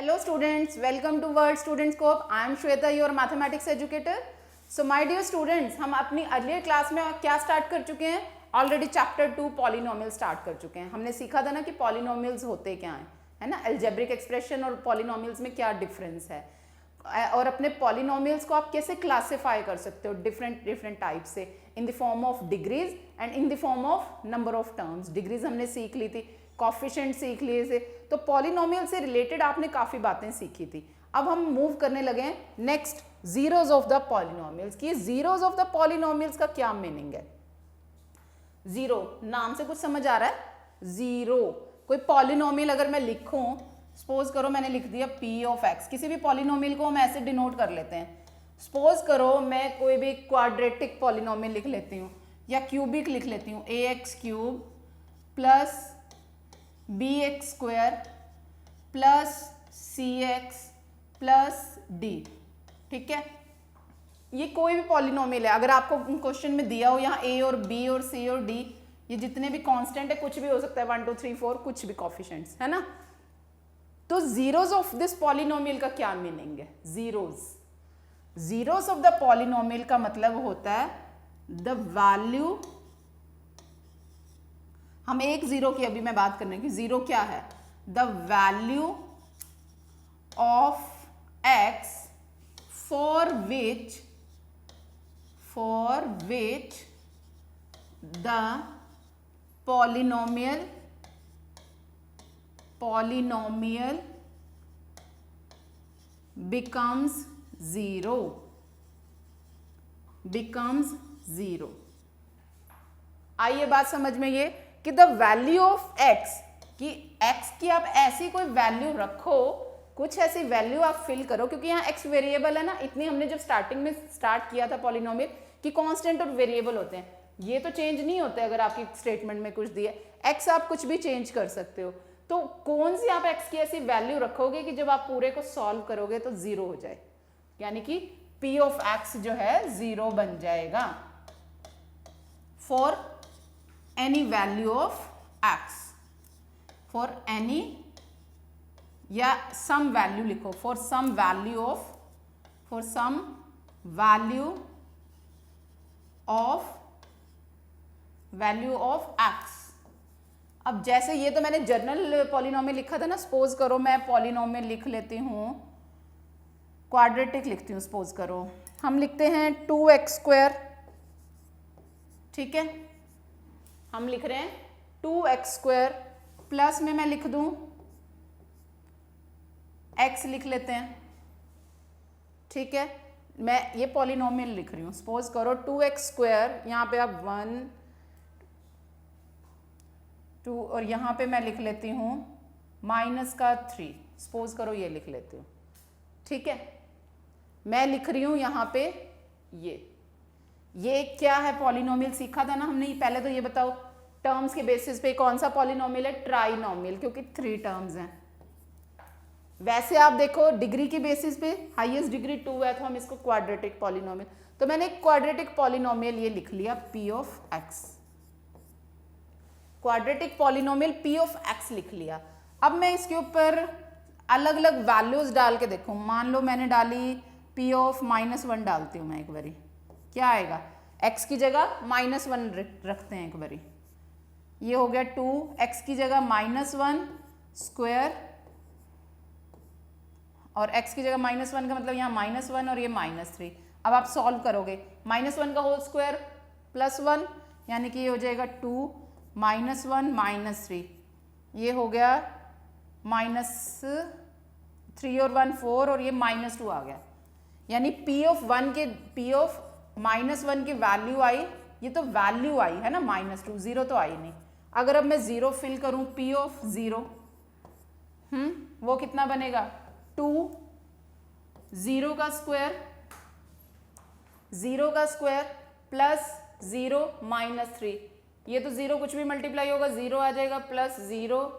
Hello students, welcome to World Student Scope. I am Shweta, your mathematics educator. So my dear students, हम अपनी earlier class में क्या start कर चुके हैं? ऑलरेडी चैप्टर 2 पॉलिनोमियल स्टार्ट कर चुके हैं. हमने सीखा था ना कि पॉलिनोमियल्स होते क्या हैं, है ना. अलजेब्रिक एक्सप्रेशन और पॉलिनोमियल्स में क्या डिफरेंस है, और अपने पॉलिनोमियल्स को आप कैसे क्लासिफाई कर सकते हो डिफरेंट टाइप से, in the form of degrees and in the form of number of terms. Degrees हमने सीख ली थी, कॉफिशिएंट सीख लिए थे, तो पॉलिनोमियल से रिलेटेड आपने काफ़ी बातें सीखी थी. अब हम मूव करने लगे हैं next zeros of the polynomials की. जीरोज ऑफ द पॉलिनोमियल्स का क्या मीनिंग है? जीरो नाम से कुछ समझ आ रहा है? जीरो कोई पॉलिनोमियल अगर मैं लिखूं, सपोज करो मैंने लिख दिया p ऑफ x, किसी भी पॉलिनोमियल को हम ऐसे डिनोट कर लेते हैं. सपोज करो मैं कोई भी क्वाड्रेटिक पॉलिनोमियल लिख लेती हूँ या क्यूबिक लिख लेती हूँ, ax cube plus bx square plus cx plus d. ठीक है, ये कोई भी पॉलिनोमियल है. अगर आपको क्वेश्चन में दिया हो यहाँ a और b और c और d, ये जितने भी कांस्टेंट है, कुछ भी हो सकता है, 1 2 3 4, कुछ भी कोफिशिएंट्स, है ना. तो जीरोज ऑफ दिस पॉलिनोमियल का क्या मीनिंग है? जीरोज ऑफ द पॉलिनोमियल का मतलब होता है द वैल्यू. हम एक जीरो की अभी मैं बात करने की, जीरो क्या है? The value of x for which the polynomial becomes zero. आइए बात समझ में ये कि द वैल्यू ऑफ x, कि x की आप ऐसी कोई वैल्यू रखो, कुछ ऐसी वैल्यू आप फिल करो, क्योंकि यहाँ x वेरिएबल है ना. इतनी हमने जब स्टार्टिंग में स्टार्ट किया था पॉलिनोमियल कि कांस्टेंट और वेरिएबल होते हैं, ये तो चेंज नहीं होते. अगर आपकी स्टेटमेंट में कुछ दिया x, आप कुछ भी चेंज कर सकते हो. तो कौन सी आप x की ऐसी वैल्यू रखोगे कि जब आप पूरे को सॉल्व करोगे तो जीरो हो जाए, यानी कि p ऑफ x जो है जीरो बन जाएगा for any value of x, for any या सम वैल्यू लिखो, for some value of x. अब जैसे ये तो मैंने जनरल पॉलिनोमियल लिखा था ना. सपोज करो मैं पॉलिनोमियल लिख लेती हूँ, क्वाड्रेटिक लिखती हूँ. सपोज करो हम लिखते हैं 2x स्क्वायर. ठीक है, हम लिख रहे हैं 2x स्क्वायर प्लस में मैं लिख दूँ x लिख लेते हैं. ठीक है, मैं ये पॉलिनोमियल लिख रही हूँ. सपोज करो 2x स्क्वायर, यहाँ पे आप 1 2 और यहाँ पे मैं लिख लेती हूँ माइनस का 3. सपोज करो ये लिख लेती हूँ. ठीक है, मैं लिख रही हूँ यहाँ पे ये क्या है? पॉलिनोमियल सीखा था ना हमने. पहले तो ये बताओ टर्म्स के बेसिस पे कौन सा पॉलिनोमियल है? ट्राइनोमियल, क्योंकि 3 टर्म्स हैं. वैसे आप देखो डिग्री के बेसिस पे हाईएस्ट डिग्री 2 है, तो हम इसको क्वाड्रेटिक पॉलिनोमियल. तो मैंने एक क्वाड्रेटिक पॉलिनोमियल ये लिख लिया p of x. Quadratic polynomial p of x लिख लिया. अब मैं इसके ऊपर अलग अलग वैल्यूज डाल के देखूं. मान लो मैंने डाली p ऑफ -1 डालती हूं मैं एक बारी, क्या आएगा? x की जगह -1 रखते हैं एक बारी. ये हो गया 2, x की जगह -1 स्क्वायर, और x की जगह -1 का मतलब यहाँ -1 और ये -3. अब आप सॉल्व करोगे, -1 का होल स्क्वायर +1, यानी कि ये हो जाएगा 2 -1 -3. ये हो गया -3 और 1 4, और ये -2 आ गया. यानी p ऑफ -1 की वैल्यू आई. ये तो वैल्यू आई है ना, -2, जीरो तो आई नहीं. अगर अब मैं जीरो फिल करूं, p ऑफ 0, वो कितना बनेगा? 2 0 का स्क्वायर प्लस 0 -3. ये तो 0 कुछ भी मल्टीप्लाई होगा, 0 आ जाएगा, प्लस 0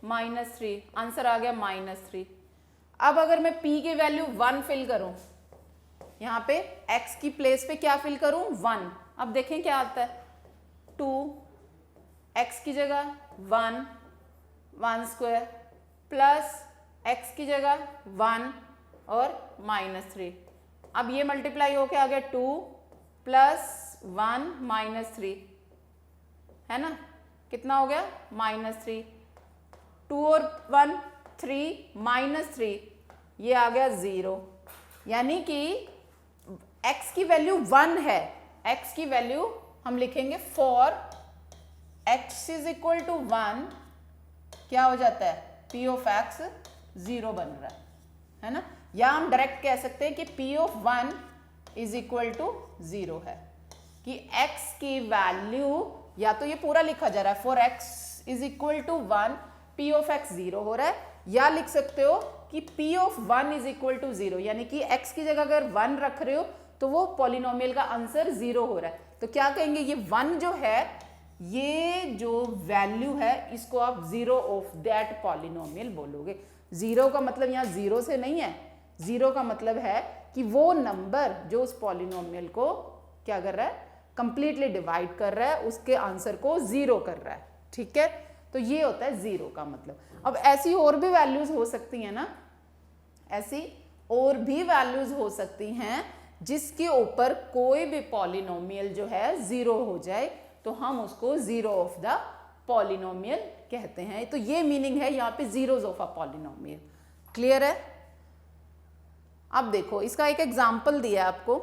-3. आंसर आ गया -3. अब अगर मैं p की वैल्यू 1 फिल करूं, यहाँ पे x की प्लेस पे क्या फिल करूं? 1. अब देखें क्या आता है. 2 x की जगह 1 1 स्क्वायर प्लस x की जगह 1 और -3। अब ये मल्टीप्लाई होके आ गया 2 + 1 -3, है ना, कितना हो गया -3। 2 और 1 3 -3, ये आ गया 0। यानी कि x की वैल्यू 1 है। x की वैल्यू हम लिखेंगे फॉर x = 1, क्या हो जाता है, p of x 0 बन रहा है ना। या हम डायरेक्ट कह सकते हैं कि p of 1 = 0 है, कि x की वैल्यू, या तो ये पूरा लिखा जा रहा है for x = 1 p of x 0 हो रहा है, या लिख सकते हो कि p of 1 = 0, यानी कि x की जगह अगर 1 रख रहे हो तो वो पॉलिनोमियल का आंसर 0 हो रहा है। तो क्या कहेंगे, ये 1 जो है, ये जो वैल्यू है, इसको आप 0 ऑफ दैट पॉलिनोमियल बोलोगे। 0 का मतलब यहाँ 0 से नहीं है, 0 का मतलब है कि वो नंबर जो उस पॉलिनोमियल को क्या कर रहा है, कंप्लीटली डिवाइड कर रहा है, उसके आंसर को 0 कर रहा है। ठीक है, तो ये होता है 0 का मतलब। अब ऐसी और भी वैल्यूज हो सकती हैं ना, ऐसी और भी वैल्यूज हो सकती हैं जिसके ऊपर कोई भी पॉलिनोमियल जो है 0 हो जाए, तो हम उसको 0 ऑफ द पॉलिनोमियल कहते हैं। तो ये मीनिंग है यहाँ पे zeros of a polynomial. Clear है। अब देखो इसका एक एग्जाम्पल दिया है आपको।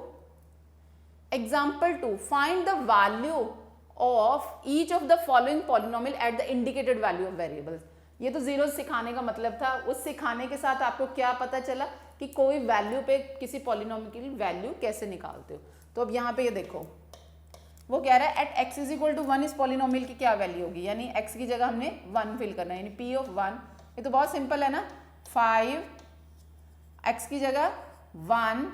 Example 2, find the value of each of the following polynomial at the indicated value of variables. ये तो जीरो सिखाने का मतलब था। उस सिखाने के साथ आपको क्या पता चला कि कोई वैल्यू पे किसी पॉलिनोमियल की वैल्यू कैसे निकालते हो। तो अब यहाँ पे ये देखो, वो कह रहा है एट x = 1 इस पॉलिनोमियल की क्या वैल्यू होगी, यानी x की जगह हमने 1 फिल करना है, यानी p of 1। ये तो बहुत सिंपल है ना, 5 x की जगह 1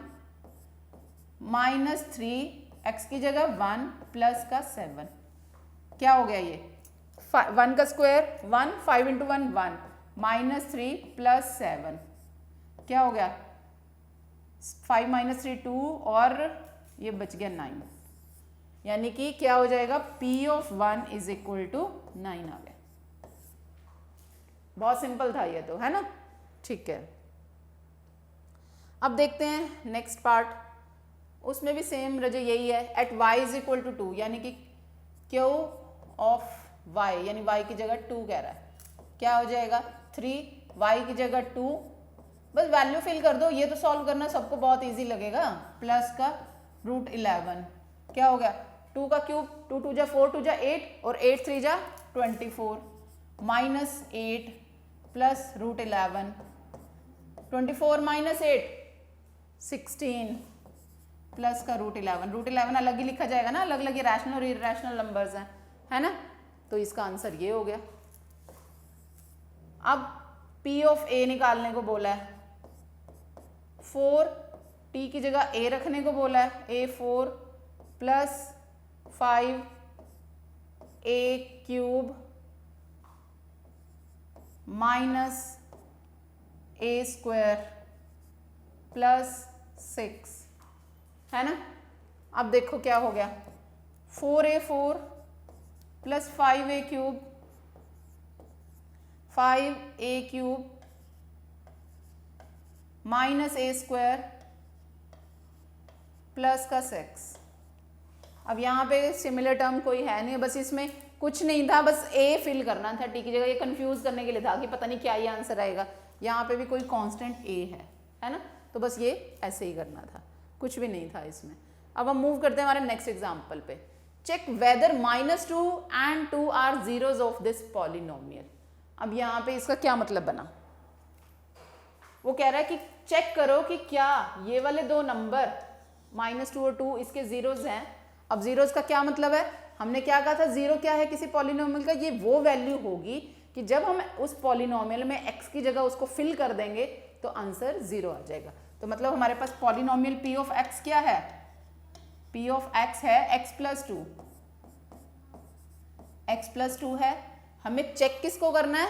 -3 x की जगह 1 प्लस का 7, क्या हो गया ये 1 का स्क्वायर 1, 5 × 1 1, -3 + 7 क्या हो गया 5 - 3 2 और ये बच गया 9, यानी कि क्या हो जाएगा p of 1 = 9 आ गया। बहुत सिंपल था ये तो, है ना। ठीक है, अब देखते हैं नेक्स्ट पार्ट। उसमें भी सेम रजे यही है, एट y = 2, यानी कि q of y, यानी y की जगह 2 कह रहा है, क्या हो जाएगा 3, y की जगह 2, बस वैल्यू फिल कर दो। ये तो सॉल्व करना सबको बहुत इजी लगेगा, प्लस का √11, क्या हो गया 2 का क्यूब, 2 × 2 = 4, 2 × 8 और 8 × 3 = 24, -8 प्लस √11, 24 - 8 16 प्लस का √11। √11 अलग ही लिखा जाएगा ना, अलग अलग रैशनल और इरेशनल नंबर्स हैं, है ना। तो इसका आंसर ये हो गया। अब p of a निकालने को बोला है, 4 t की जगह a रखने को बोला है, a4 plus 5 a³ minus a² plus 6, है ना। अब देखो क्या हो गया, 4a4 plus 5a³ 5a³ minus a² plus का 6। अब यहाँ पे सिमिलर टर्म कोई है नहीं, बस इसमें कुछ नहीं था, बस a फिल करना था t की जगह। ये कंफ्यूज करने के लिए था कि पता नहीं क्या ये आंसर आएगा। यहाँ पे भी कोई कांस्टेंट a है ना, तो बस ये ऐसे ही करना था, कुछ भी नहीं था इसमें। अब हम मूव करते हैं हमारे नेक्स्ट एग्जाम्पल पे। Check whether -2 and 2 are zeros of this polynomial. अब यहाँ पे इसका क्या मतलब बना, वो कह रहा है कि चेक करो कि क्या ये वाले दो नंबर -2 और 2 इसके जीरोज हैं। अब जीरोज का क्या मतलब है, हमने क्या कहा था, जीरो क्या है किसी पॉलिनोमियल का, ये वो वैल्यू होगी कि जब हम उस पॉलिनोमियल में x की जगह उसको फिल कर देंगे तो आंसर 0 आ जाएगा। तो मतलब हमारे पास पॉलिनोमियल p of x क्या है, p of x है x + 2, x + 2 है। हमें चेक किसको करना है,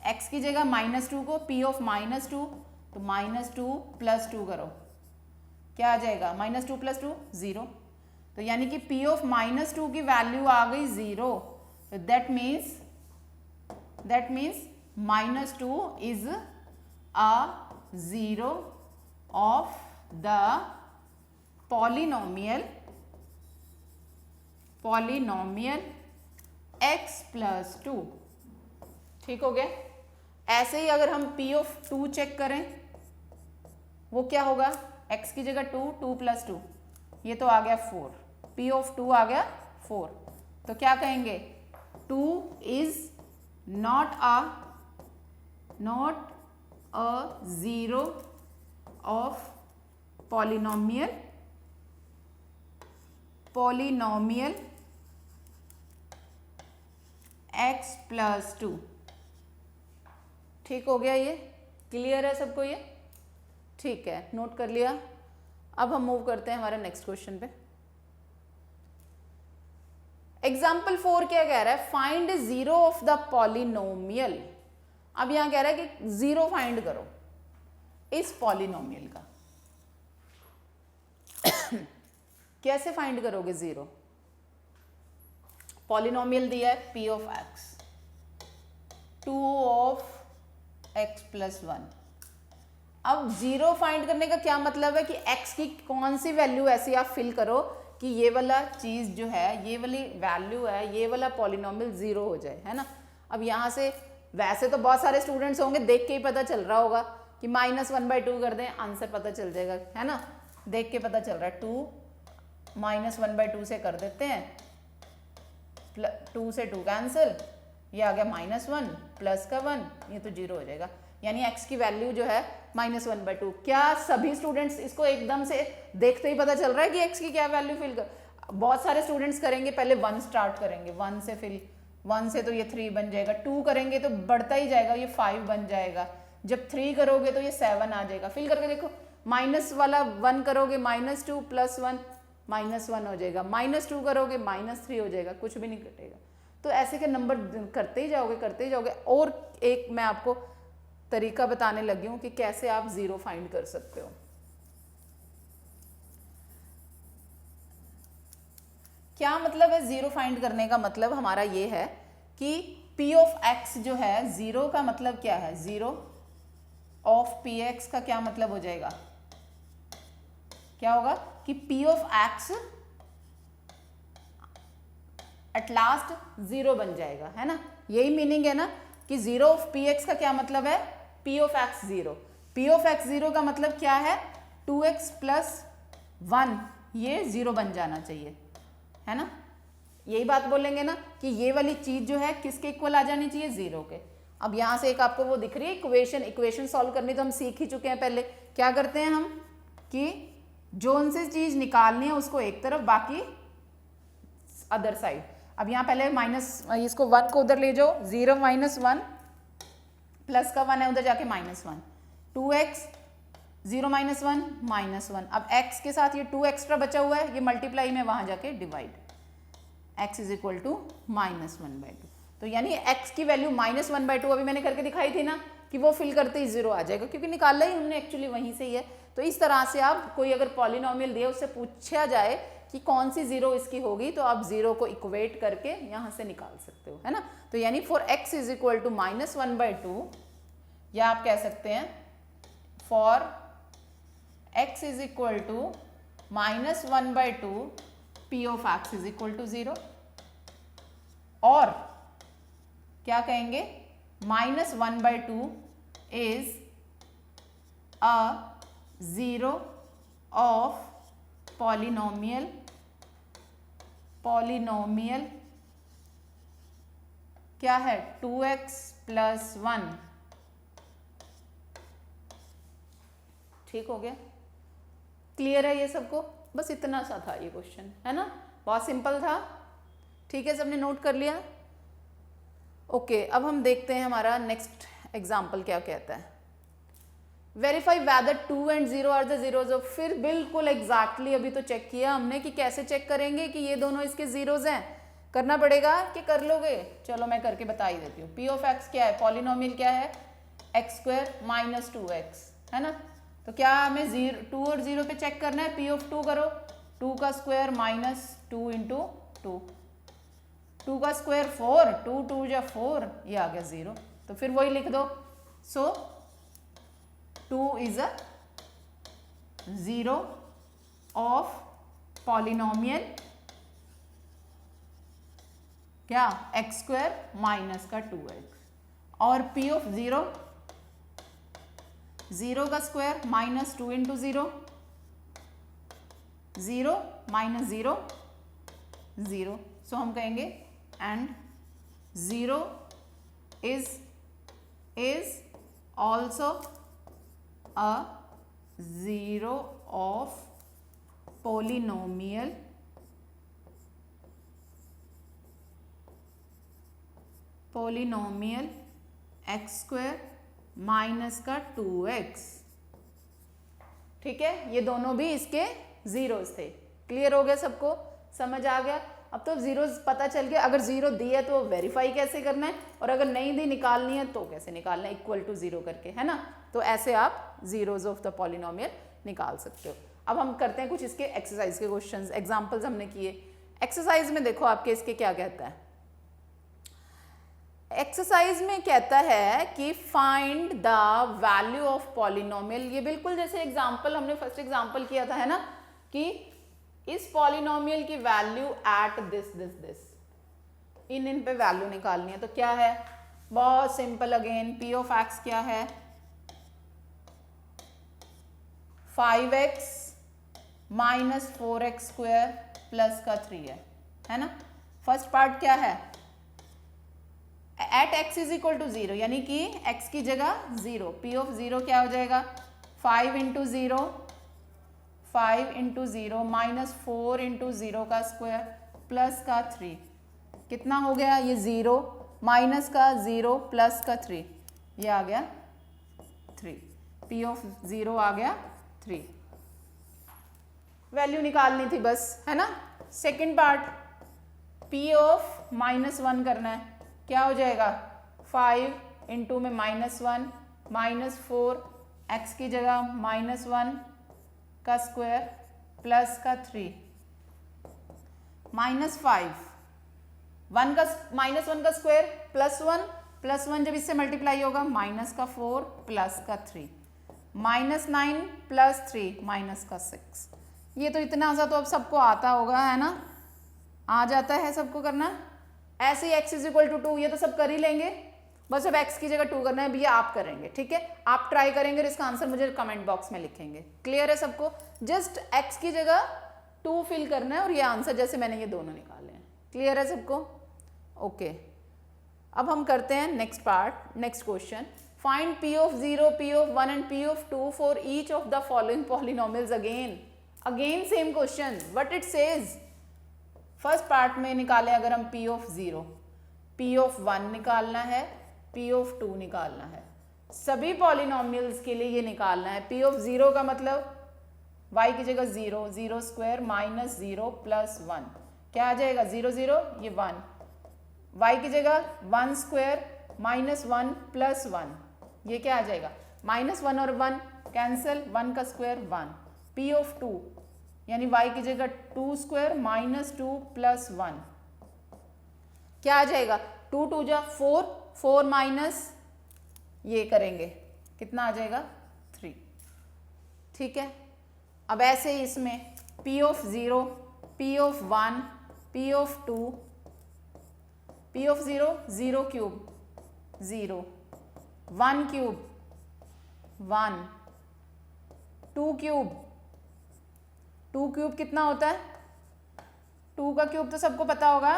x की जगह -2 को, p of -2, तो -2 + 2 करो, क्या आ जाएगा -2 + 2 0। तो यानी कि p of -2 की वैल्यू आ गई 0। That means -2 is zero of the polynomial x plus 2। ठीक हो गया। ऐसे ही अगर हम p of 2 चेक करें, वो क्या होगा, x की जगह 2, 2 plus 2, ये तो आ गया 4, p of 2 आ गया 4। तो क्या कहेंगे, 2 is not a zero of polynomial x plus 2। ठीक हो गया, ये क्लियर है सबको ये? ठीक है, नोट कर लिया। अब हम मूव करते हैं हमारे नेक्स्ट क्वेश्चन पे। एग्जाम्पल 4 क्या कह रहा है, find zero of the polynomial. अब यहां कह रहा है कि जीरो फाइंड करो इस पॉलिनोमियल का। कैसे फाइंड करोगे जीरो? पॉलिनोमियल दिया है p of x, 2 of x plus 1। अब जीरो फाइंड करने का क्या मतलब है कि x की कौन सी वैल्यू ऐसी आप फिल करो कि ये वाला चीज जो है, ये वाली वैल्यू है, ये वाला पॉलिनोमियल जीरो हो जाए, है ना। अब यहाँ से वैसे तो बहुत सारे स्टूडेंट्स होंगे, देख के ही पता चल रहा होगा कि -1/2 कर दें, आंसर पता चल जाएगा, है ना। देख के पता चल रहा है, 2 -1/2 से कर देते हैं, 2 से 2 कैंसिल, ये आ गया -1 प्लस का 1, ये तो जीरो हो जाएगा। यानी x की वैल्यू जो है -1/2। क्या सभी स्टूडेंट्स इसको एकदम से देखते ही पता चल रहा है कि x की क्या वैल्यू फिल कर? बहुत सारे स्टूडेंट्स करेंगे, पहले 1 स्टार्ट करेंगे, 1 से फिल, 1 से तो ये 3 बन जाएगा, 2 करेंगे तो बढ़ता ही जाएगा, ये 5 बन जाएगा, जब 3 करोगे तो ये 7 आ जाएगा। फिल करके देखो, माइनस वाला 1 करोगे, -2 प्लस 1 -1 हो जाएगा, -2 करोगे -3 हो जाएगा, कुछ भी नहीं कटेगा। तो ऐसे के नंबर करते ही जाओगे। और एक मैं आपको तरीका बताने लगी हूं कि कैसे आप जीरो फाइंड कर सकते हो। क्या मतलब है जीरो फाइंड करने का? मतलब हमारा ये है कि p ऑफ x जो है, जीरो का मतलब क्या है, जीरो ऑफ px का क्या मतलब हो जाएगा, क्या होगा कि p of x at last zero बन जाएगा, है ना। यही मीनिंग है ना कि जीरो ऑफ px का क्या मतलब है, p of x zero. p of x zero का मतलब क्या है, 2x प्लस 1, ये जीरो बन जाना चाहिए, है ना। यही बात बोलेंगे ना कि ये वाली चीज जो है किसके इक्वल आ जानी चाहिए, जीरो के। अब यहां से एक आपको वो दिख रही है इक्वेशन सॉल्व करनी, तो हम सीख ही चुके हैं पहले। क्या करते हैं हम कि जो उनसे चीज निकालनी है उसको एक तरफ, बाकी अदर साइड। अब यहाँ पहले इसको 1 को उधर ले जाओ, 0 -1 प्लस का 1 है उधर जाके -1, 2x 0 -1 -1। अब x के साथ ये 2 एक्स्ट्रा बचा हुआ है, ये मल्टीप्लाई में वहां जाके divide, x is equal to -1/2। तो यानी x की वैल्यू -1/2 अभी मैंने करके दिखाई थी ना कि वो फिल करते ही जीरो आ जाएगा, क्योंकि निकाला ही हमने एक्चुअली वहीं से ही है। तो इस तरह से आप कोई अगर पॉलिनोमियल दिए, उससे पूछा जाए कि कौन सी जीरो इसकी होगी, तो आप जीरो को इक्वेट करके यहां से निकाल सकते हो, है ना। तो यानी for x is equal to -1/2, या आप कह सकते हैं for x is equal to -1/2 p of x is equal to 0, और क्या कहेंगे, -1/2 is a zero of polynomial क्या है, 2x प्लस 1। ठीक हो गया, क्लियर है ये सबको? बस इतना सा था ये क्वेश्चन, है ना, बहुत सिंपल था। ठीक है, सबने नोट कर लिया? ओके, अब हम देखते हैं हमारा नेक्स्ट एग्जाम्पल क्या कहता है। Verify whether 2 and 0 are the zeros of. फिर बिल्कुल एग्जैक्टली अभी तो चेक किया हमने कि कैसे चेक करेंगे कि ये दोनों इसके जीरोज हैं। करना पड़ेगा कि कर लोगे? चलो मैं करके बता ही देती हूँ। p ऑफ x क्या है, पॉलिनोमियल क्या है, x² - 2x, है ना। तो क्या हमें 2 और 0 पे चेक करना है, p ऑफ 2 करो, 2 का स्क्वायर -2 × 2, 2 का स्क्वायर 4, 2 2 या 4, ये आ गया 0। तो फिर वही लिख दो। So 2 is a zero of polynomial क्या एक्स स्क्वायर माइनस का 2x, और p ऑफ जीरो, जीरो का square minus 2 into zero, zero minus zero zero, so हम कहेंगे and zero is also a zero of polynomial x square minus का 2x। ठीक है, ये दोनों भी इसके जीरोस थे। क्लियर हो गया सबको, समझ आ गया। अब तो जीरोस पता चल गया, अगर जीरो दी है तो वेरीफाई कैसे करना है, और अगर नहीं दी निकालनी है तो कैसे निकालना है, इक्वल टू जीरो करके, है ना। तो ऐसे आप जीरोस ऑफ द पॉलिनोमियल निकाल सकते हो। अब हम करते हैं कुछ इसके एक्सरसाइज के क्वेश्चंस, एग्जांपल्स हमने किए। एक्सरसाइज में देखो आपके इसके क्या कहता है। एक्सरसाइज में कहता है कि find the value of polynomial. ये बिल्कुल जैसे एग्जांपल हमने फर्स्ट एग्जांपल किया था, है ना, कि इस पॉलिनोमियल की वैल्यू एट दिस, इन पे वैल्यू निकालनी है। तो क्या है, बहुत simple, again p of x क्या है, 5x minus 4x square plus का 3 है ना। फर्स्ट पार्ट क्या है, at x is equal to 0, यानी कि x की जगह 0, p ऑफ 0 क्या हो जाएगा, 5 इंटू 0, 5 इंटू 0 माइनस 4 इंटू 0 का स्क्वायर प्लस का 3, कितना हो गया, ये 0 माइनस का 0 प्लस का 3, ये आ गया 3, p ऑफ 0 आ गया 3। वैल्यू निकालनी थी बस, है ना। सेकंड पार्ट, p ऑफ -1 करना है, क्या हो जाएगा, 5 इंटू में -1 माइनस 4, x की जगह -1 का स्क्वायर प्लस का 3 -5, 1 का -1 का स्क्वायर प्लस 1 जब इससे मल्टीप्लाई होगा माइनस का 4 प्लस का 3, -9 प्लस 3 माइनस का 6। ये तो इतना सा तो अब सबको आता होगा, है ना, आ जाता है सबको करना। ऐसे ही x इज इक्वल टू 2, ये तो सब कर ही लेंगे, बस अब x की जगह 2 करना है, भैया आप करेंगे, ठीक है। आप ट्राई करेंगे और इसका आंसर मुझे कमेंट बॉक्स में लिखेंगे। क्लियर है सबको, जस्ट x की जगह 2 फिल करना है और ये आंसर जैसे मैंने ये दोनों निकाले हैं। क्लियर है सबको, ओके। अब हम करते हैं next part, next question. Find p of 0, p of 1 and p of 2 for each of the following polynomials. Again same question, what it says. First part में निकाले अगर हम p ऑफ 0, p ऑफ 1 निकालना है, p ऑफ 2 निकालना है। सभी polynomials के लिए ये निकालना है। p ऑफ 0 का मतलब y की जगह 0, 0 स्क्वायर माइनस 0 प्लस 1, क्या आ जाएगा, 0 0 ये 1, y की जगह 1 स्क्वायर माइनस 1 प्लस 1, ये क्या आ जाएगा, -1 और 1 कैंसिल, 1 का स्क्वायर 1। p ऑफ 2 यानी y की जगह 2 स्क्वायर माइनस 2 प्लस 1, क्या आ जाएगा, 2 2 जा 4, 4 माइनस ये करेंगे, कितना आ जाएगा 3। ठीक है, अब ऐसे ही इसमें p of 0, p of 1, p of 2, p of 0 0 cube 0, 1 cube 1, 2 cube, 2 cube कितना होता है, 2 का क्यूब तो सबको पता होगा,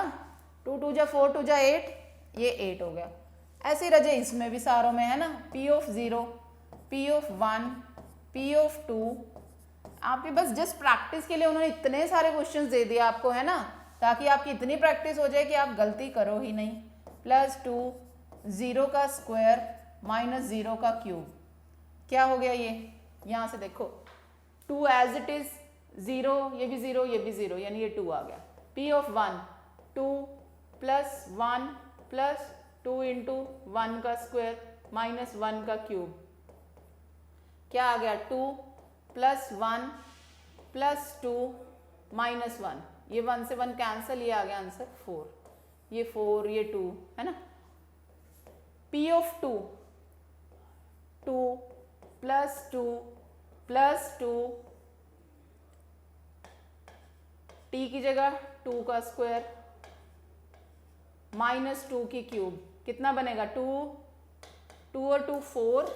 2 2 जा 4, 2 जा 8, ये 8 हो गया। ऐसे रजे इसमें भी सारों में, है ना। p of 0, p of 1, p of 2, आपके बस जस्ट प्रैक्टिस के लिए उन्होंने इतने सारे क्वेश्चंस दे दिए आपको, है ना, ताकि आपकी इतनी प्रैक्टिस हो जाए कि आप गलती करो ही नहीं। +2, 0 का स्क्वायर माइनस 0 का क्यूब, क्या हो गया ये, यहाँ से देखो 2 एज इट इज, 0 ये भी 0 ये भी 0, यानी ये 2 आ गया। p of 1, 2 plus 1 plus 2 into 1 का स्क्वायर माइनस 1 का क्यूब, क्या आ गया, 2 प्लस 1 प्लस 2 माइनस 1, ये 1 से 1 कैंसिल, ये आ गया आंसर 4, ये 4 ये 2, है ना। p of 2, 2 plus two T की जगह 2 का स्क्वायर -2 की क्यूब, कितना बनेगा 2 और 2 4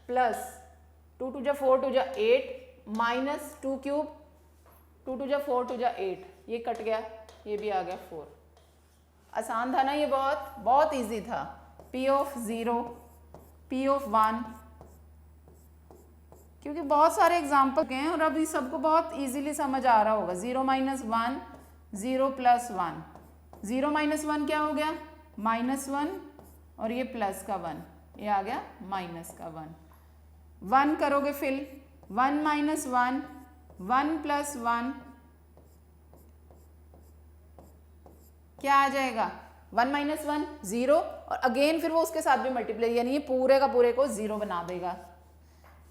प्लस 2 2 जा 4 2 जा 8 -2 क्यूब 2 2 जा 4 2 जा 8, ये कट गया, ये भी आ गया 4। आसान था ना ये, बहुत बहुत इजी था। P ऑफ 0, P ऑफ 1, क्योंकि बहुत सारे एग्जाम्पल हैं और अभी सबको बहुत इजीली समझ आ रहा होगा। 0 - 1 0 + 1, 0 - 1 क्या हो गया -1 और ये प्लस का 1, ये आ गया माइनस का 1। 1 करोगे फिल 1 - 1 1 + 1 क्या आ जाएगा 1 - 1 0 और अगेन फिर वो उसके साथ भी मल्टीप्लाई, यानी ये पूरे का पूरे को 0 बना देगा।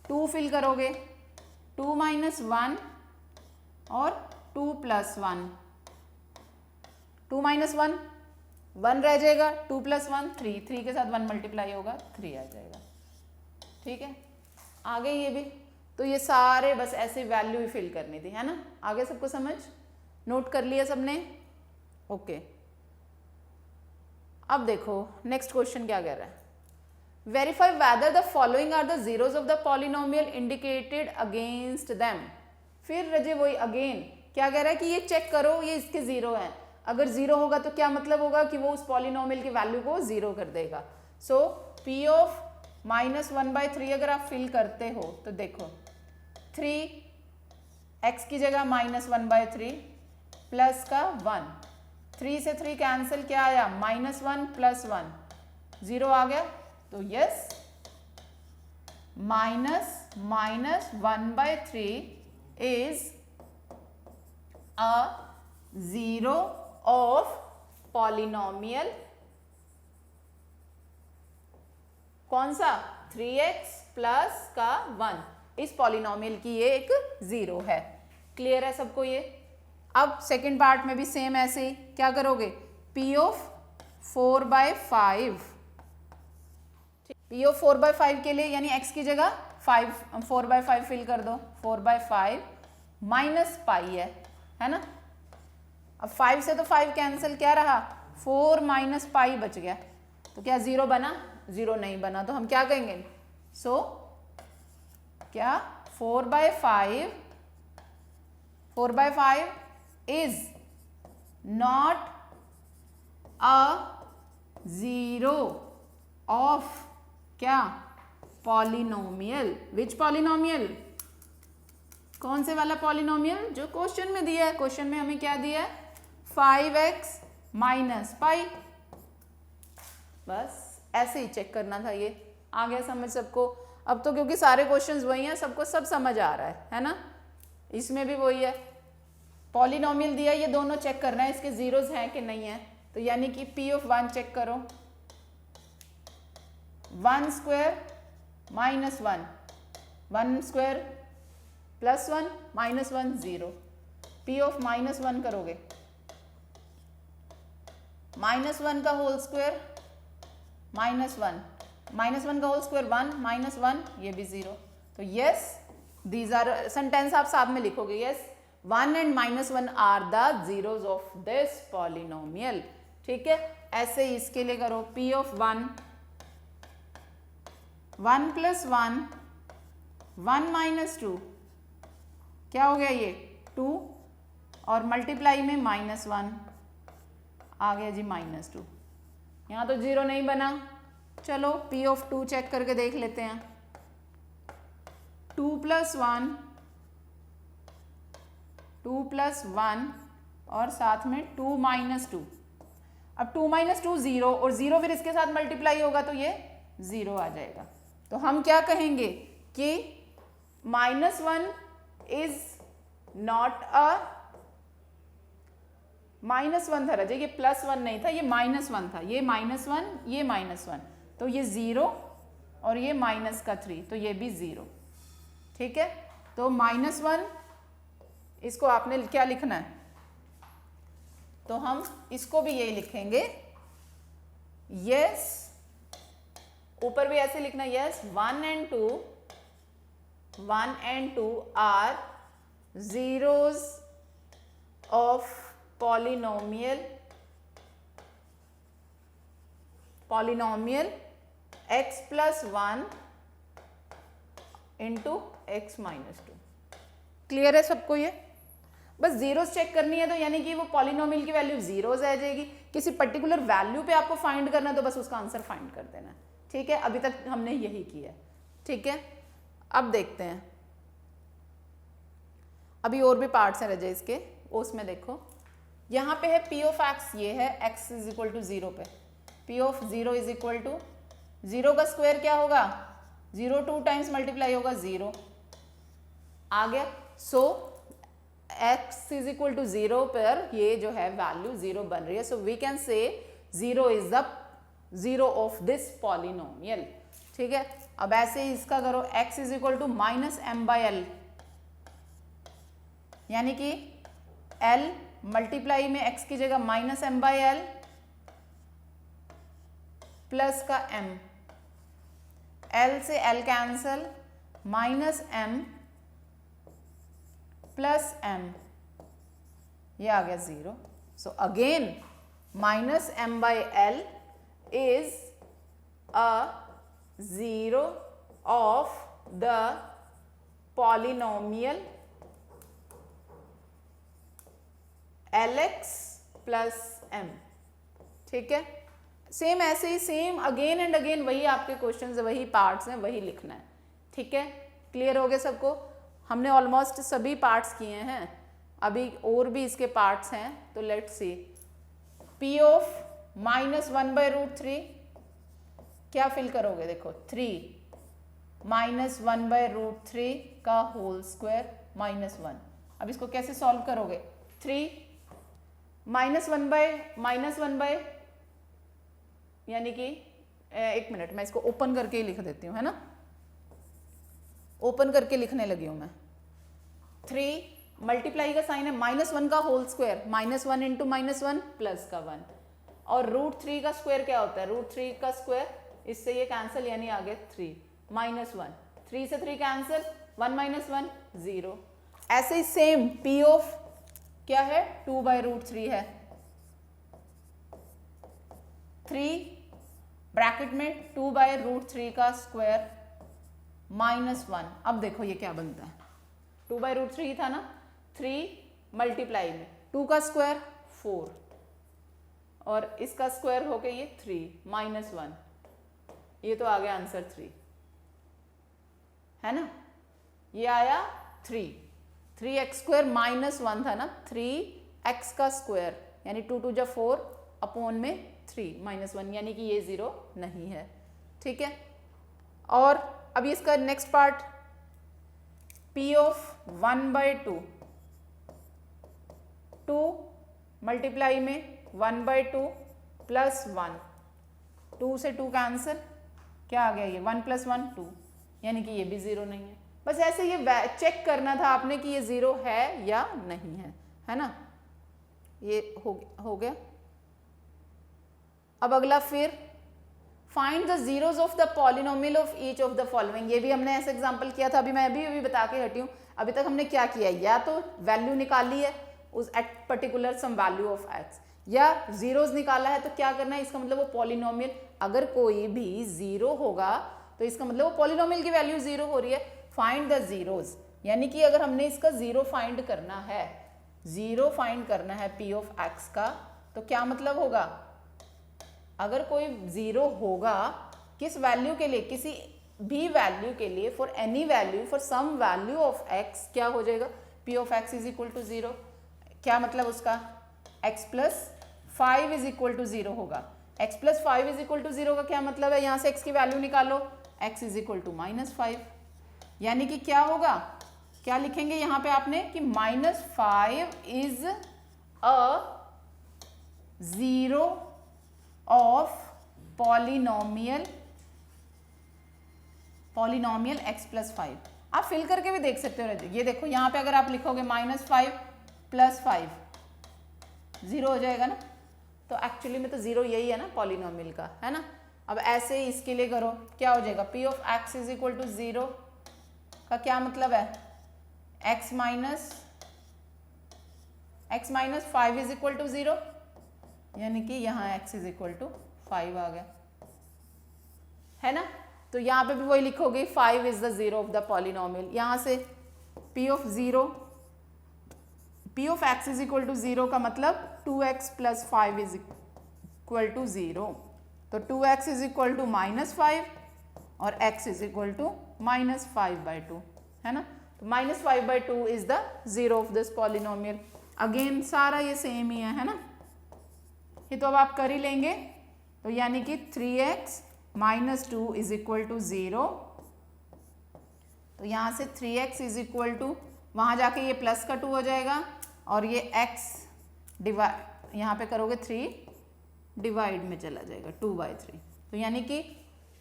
2 फिल करोगे 2 - 1 और 2 + 1, 2 - 1 1 रह जाएगा, 2 + 1 3, 3 के साथ 1 मल्टीप्लाई होगा 3 आ जाएगा। ठीक है, आगे ये भी, तो ये सारे बस ऐसे वैल्यू ही फिल करनी थी, है ना। आगे सबको समझ, नोट कर लिया सबने? ओके। अब देखो नेक्स्ट क्वेश्चन क्या कह रहा है, verify whether the following are the zeros of the polynomial indicated against them. फिर रजे वही अगेन क्या कह रहा है कि ये चेक करो ये इसके जीरो हैं, अगर जीरो होगा तो क्या मतलब होगा कि वो उस पॉलिनोमियल की वैल्यू को जीरो कर देगा। सो P ऑफ -1/3 अगर आप फिल करते हो तो देखो 3x की जगह -1/3 प्लस का 1, 3 से 3 कैंसिल, क्या आया -1 + 1 0 आ गया, तो yes -1/3 is a zero of polynomial कौन सा 3x प्लस का 1, इस पॉलिनोमियल की ये एक जीरो है। क्लियर है सबको ये? अब सेकंड पार्ट में भी सेम ऐसे ही क्या करोगे, P ऑफ 4/5, P ऑफ 4/5 के लिए यानी x की जगह 4/5 फिल कर दो, 4/5 माइनस पाई है ना। अब 5 से तो 5 कैंसिल, क्या रहा 4 - पाई बच गया, तो क्या जीरो बना, जीरो नहीं बना, तो हम क्या कहेंगे सो क्या 4/5 is not a zero of क्या पॉलिनोमियल, विच पॉलिनोमियल, कौन से वाला पॉलिनोमियल जो क्वेश्चन में दिया है। क्वेश्चन में हमें क्या दिया है 5x - पाई, बस ऐसे ही चेक करना था। ये आ गया समझ सबको? अब तो क्योंकि सारे क्वेश्चंस वही हैं, सबको सब समझ आ रहा है ना। इसमें भी वही है, पॉलिनोमियल दिया, ये दोनों चेक करना है इसके जीरोस हैं कि नहीं है। तो यानी कि P ऑफ 1 चेक करो, 1 स्क्वायर -1, 1 स्क्वायर +1 -1 0, P ऑफ -1 करोगे -1 का होल स्क्वायर -1, -1 का होल स्क्वायर 1 -1, ये भी 0। तो यस दीज आर, सेंटेंस आप साथ में लिखोगे, yes 1 and -1 are the zeros of this polynomial. ठीक है, ऐसे ही इसके लिए करो P ऑफ 1 1 + 1 1 - 2, क्या हो गया ये 2 और मल्टीप्लाई में -1 आ गया जी -2, यहाँ तो जीरो नहीं बना। चलो P ऑफ 2 चेक करके देख लेते हैं, 2 + 1 2 + 1 और साथ में 2 - 2, अब 2 - 2 0 और 0 फिर इसके साथ मल्टीप्लाई होगा तो ये 0 आ जाएगा। तो हम क्या कहेंगे कि -1 इज नॉट अ, -1 था रजे, ये +1 नहीं था, ये -1 था, ये -1 ये -1, तो ये 0 और ये -3, तो ये भी 0। ठीक है, तो -1 इसको आपने क्या लिखना है, तो हम इसको भी यही लिखेंगे, यस ऊपर भी ऐसे लिखना, yes 1 and 2 1 and 2 are zeros of polynomial x plus 1 into x minus 2। Clear है सबको? ये बस जीरोस चेक करनी है, तो यानी कि वो पॉलिनोमियल की वैल्यू जीरोस आ जाएगी। किसी पर्टिकुलर वैल्यू पे आपको फाइंड करना है तो बस उसका आंसर फाइंड कर देना है। ठीक है, अभी तक हमने यही किया है। ठीक है, अब देखते हैं, अभी और भी पार्ट्स हैं रजे इसके, उसमें देखो यहाँ पे है p ऑफ x, ये है x इज इक्वल टू 0 पे, p of 0 is equal to 0 का स्क्वायर क्या होगा, 0 2 टाइम्स मल्टीप्लाई होगा 0 आ गया। सो x इज इक्वल टू 0 पर ये जो है वैल्यू 0 बन रही है। So we can say 0 is the 0 of this polynomial. ठीक है, अब ऐसे ही इसका करो, x is equal to minus m by l, यानी कि l मल्टीप्लाई में x की जगह minus m by l plus का m, l से l cancel, minus m plus m, ये आ गया 0। So again minus m by l is a 0 of the polynomial lx plus m। ठीक है, सेम ऐसे ही, सेम अगेन एंड अगेन वही आपके क्वेश्चंस, वही पार्ट्स हैं, वही लिखना है। ठीक है, क्लियर हो गया सबको? हमने ऑलमोस्ट सभी पार्ट्स किए हैं, अभी और भी इसके पार्ट्स हैं, तो let's see. p of minus 1 by root 3 क्या फिल करोगे, देखो 3 माइनस 1 बाई रूट 3 का होल स्क्वायर माइनस 1। अब इसको कैसे सॉल्व करोगे, 3 माइनस 1 बाय यानी कि एक मिनट, मैं इसको ओपन करके ही लिख देती हूँ, है ना, ओपन करके लिखने लगी हूँ मैं। 3 मल्टीप्लाई का साइन है, माइनस 1 का whole square, minus 1 into minus 1 plus का 1, और रूट 3 का स्क्वायर क्या होता है, रूट 3 का स्क्वायर, इससे ये कैंसिल, यानी आ गया 3 माइनस 1, 3 से 3 कैंसिल, 1 माइनस 1 0। ऐसे ही सेम p ऑफ क्या है, 2 बाई रूट 3 है, 3 ब्रैकेट में 2 बाई रूट 3 का स्क्वायर माइनस 1। अब देखो ये क्या बनता है, 2 बाई रूट 3 था ना, 3 मल्टीप्लाई में 2 का स्क्वायर 4 और इसका स्क्वायर होके ये 3 माइनस 1, ये तो आ गया आंसर 3, है ना, ये आया 3x स्क्वायर माइनस 1 था ना, 3x का स्क्वायर यानी 2 2 जा 4 अपॉन में 3 माइनस 1, यानी कि ये 0 नहीं है। ठीक है, और अभी इसका next part, p of 1 by 2, 2 multiply में 1 बाई 2 प्लस 1, 2 से 2 कैंसिल, क्या आ गया ये 1 प्लस 1 2, यानी कि ये भी 0 नहीं है। बस ऐसे ये चेक करना था आपने कि ये 0 है या नहीं है ना, ये हो गया। अब अगला फिर find the zeros of the polynomial of each of the following, ये भी हमने ऐसे एग्जांपल किया था, अभी मैं अभी बता के हटी हूँ। अभी तक हमने क्या किया, या तो वैल्यू निकाली है उस at particular some value of x, या जीरोस निकाला है, तो क्या करना है, इसका मतलब वो पॉलिनोमियल, अगर कोई भी 0 होगा तो इसका मतलब वो पॉलिनोमियल की वैल्यू 0 हो रही है। फाइंड द जीरोस, यानी कि अगर हमने इसका 0 फाइंड करना है, 0 फाइंड करना है p ऑफ x का, तो क्या मतलब होगा, अगर कोई 0 होगा किस वैल्यू के लिए, किसी भी वैल्यू के लिए, for any value, for some value of x, क्या हो जाएगा, p of x is equal to 0। क्या मतलब उसका, x plus 5 is equal to 0 होगा। x plus 5 is equal to 0 का क्या मतलब है, यहाँ से x की वैल्यू निकालो, x इज इक्वल टू -5, यानी कि क्या होगा, क्या लिखेंगे यहाँ पे आपने कि -5 is a 0 of polynomial x plus 5। आप फिल करके भी देख सकते हो, ये देखो यहाँ पे अगर आप लिखोगे -5 प्लस 5 0 हो जाएगा ना, तो एक्चुअली में तो 0 यही है ना पॉलिनोमियल का, है ना। अब ऐसे ही इसके लिए करो, क्या हो जाएगा, p of x is equal to 0 का क्या मतलब है, x minus 5 is equal to 0, यानी कि यहाँ x इज इक्वल टू 5 आ गया, है ना। तो यहाँ पे भी वही लिखोगे 5 is the zero of the polynomial. यहाँ से p of x is equal to 0 का मतलब 2x plus 5 is equal to 0। तो 2x इज इक्वल टू -5 और x इज इक्वल टू -5/2, है ना। तो -5/2 is the zero of this polynomial. Again सारा ये सेम ही है ना, ये तो अब आप कर ही लेंगे। तो यानी कि 3x - 2 इज इक्वल टू 0। तो यहाँ से 3x इज इक्वल टू, वहाँ जाके ये प्लस का 2 हो जाएगा और ये x डिवाइड, यहाँ पे करोगे 3 डिवाइड में चला जाएगा 2/3। तो यानी कि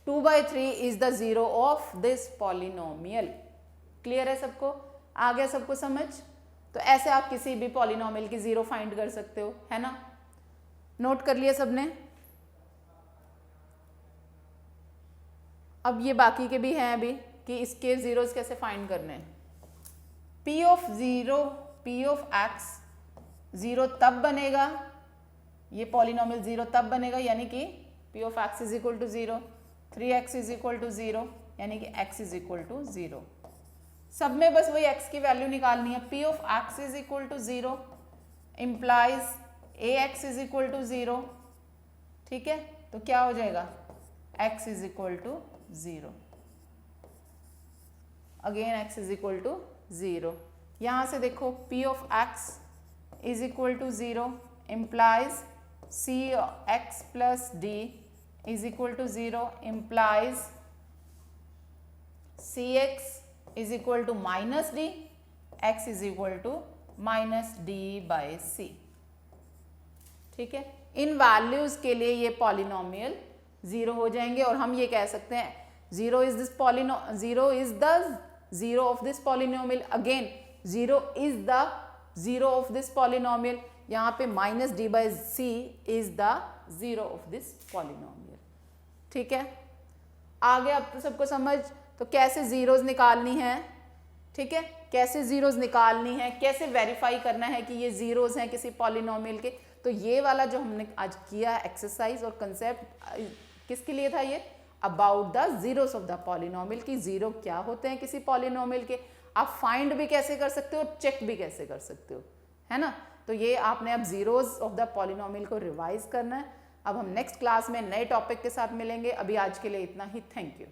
2/3 is the zero of this polynomial. Clear है सबको, आ गया सबको समझ। तो ऐसे आप किसी भी पॉलिनोमियल की जीरो फाइंड कर सकते हो, है ना। नोट कर लिया सबने। अब ये बाकी के भी हैं अभी कि इसके जीरोस कैसे फाइंड करने हैं। p ऑफ x जीरो तब बनेगा, ये पॉलिनोमियल जीरो तब बनेगा यानी कि p of x is equal to 0, 3x is equal to 0, यानी कि x इज इक्वल टू 0। सब में बस वही x की वैल्यू निकालनी है। p of x is equal to 0 implies ax is equal to 0, ठीक है। तो क्या हो जाएगा, x is equal to 0, again x is equal to 0। यहाँ से देखो p of x is equal to 0 implies cx plus d is equal to 0 implies cx is equal to minus d, x is equal to -d/c, ठीक है। इन values के लिए ये polynomial zero हो जाएंगे और हम ये कह सकते हैं zero is the zero of this polynomial. Again zero is the zero of this polynomial, यहाँ पे -d/c is the zero of this polynomial, ठीक है। आगे अब तो सबको समझ। तो कैसे जीरोज निकालनी है, ठीक है, कैसे जीरोज निकालनी है, कैसे वेरीफाई करना है कि ये जीरोज हैं किसी पॉलिनोमियल के। तो ये वाला जो हमने आज किया एक्सरसाइज और कंसेप्ट किसके लिए था, ये about the zeros of the polynomial, की जीरो क्या होते हैं किसी पॉलिनोमियल के, आप फाइंड भी कैसे कर सकते हो और चेक भी कैसे कर सकते हो, है ना। तो ये आपने अब जीरोस ऑफ द पॉलिनोमियल को रिवाइज करना है। अब हम नेक्स्ट क्लास में नए टॉपिक के साथ मिलेंगे। अभी आज के लिए इतना ही, थैंक यू।